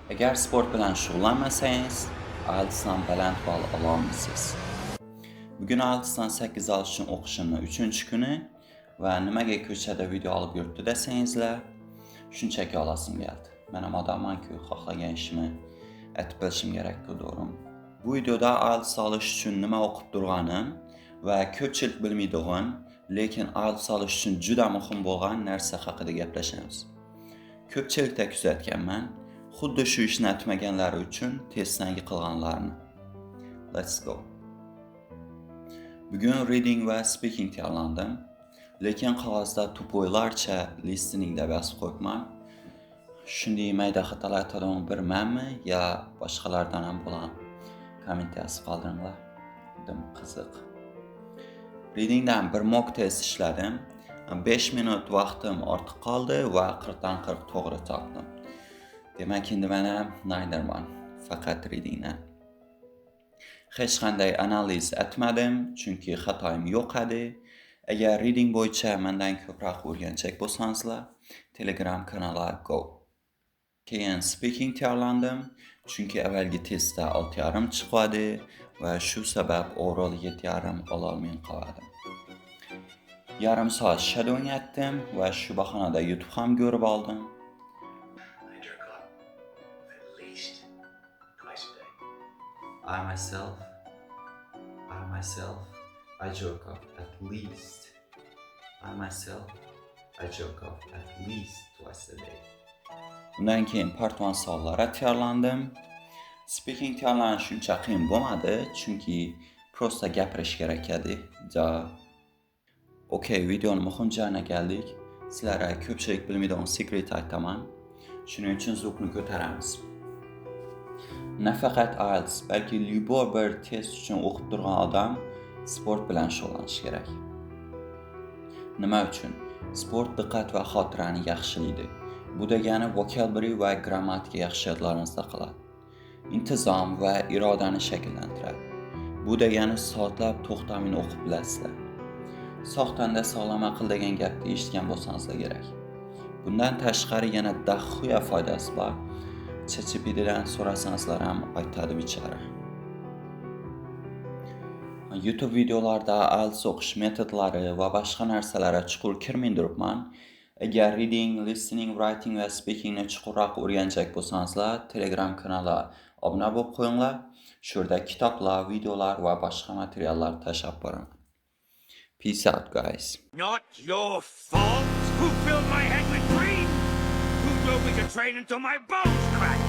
Agar sport bilan shug'ullanmasangiz, IELTSdan baland ball ololmaysiz. Bugun IELTSdan 8 olish uchun o'qishimning 3-kuni va nimaga ko'chada video olib yuribdi desangizlar, shunchaki olasim keldi. Men ham odamman-ku, xohlagan ishimni aytib bilishim kerak-ku, to'g'rimi? Bu videoda IELTS olish uchun nima o'qib turganim va ko'pchilik bilmaydigan, lekin IELTS olish uchun juda muhim bo'lgan narsa haqida gaplashamiz. Ko'pchilikda kuzatganman, xuddi shu ishni aytmaganlari uchun testdan yiqilganlarni. Let's go. Bugun reading va speaking tayyorlandim, lekin qog'ozda tupoylarcha listening deb yozib qo'yibman. Shunday mayda xatolar aytadigan bir menmi yo boshqalardan ham bo'lan komment yozib qoldiringlar. Dim qiziq. Readingdan bir mock test ishladim. 5 minut vaqtim ortiq qoldi va 40 dan 40 to'g'ri topdim. Demak, endi mana nayderman, faqat readingdan. Hech qanday analiz etmadim, chunki xatoim yo'q edi. Agar reading bo'yicha mendan ko'proq o'rganchak bo'lsangizlar, Telegram kanali go. Keyin speaking tayyorlandim, chunki avvalgi testda 6,5 chiqadi va shu sabab overall 7,5 ololmay qoldim. Yarim soat shadowing etdim va shu bahonada YouTube ham ko'rib oldim. I myself, I jerk off at least. I myself, I jerk off at least twice a day. Undan keyin part 1 savollarga tayyorlandim. Speaking tayyorlanish shuncha qiyin bo'lmadi, chunki prosta gapirish kerak edi. Okay, videoning muhim joyiga keldik. Sizlarga ko'pchilik bilmaydigan sekret aytaman. Shuning uchun zukni ko'taramiz. Nafaqat IELTS, balki любой bir test uchun o'qib turgan odam sport bilan shug'ullanishi kerak. Nima uchun? Sport diqqat va xotirani yaxshilaydi. Bu degani vocabulary va grammatika yaxshiliklarni qiladi. Intizom va irodani shakllantiradi. Bu degani soatlab to'xtamay o'qib bilasizlar. Sog'tanda sog'lom aql degan gapni eshitgan bo'lsangizlar kerak. Bundan tashqari yana dahuya foydasi bor. ChatGPTdan so'rasangizlar ham aytadi bichara. YouTube videolarda IELTS o'qish metodlari va boshqa narsalarga chuqur kirmay turibman. Agar reading, listening, writing va speakingni chuqurroq o'rganchak bo'lsangizlar, Telegram kanali obuna bo'lib qo'yinglar. Shu yerda kitoblar, videolar va boshqa materiallar tashlab boraman. Peace out, guys. Not your fault. Who filled my head with cream? Who drove me to train until my bones cracked?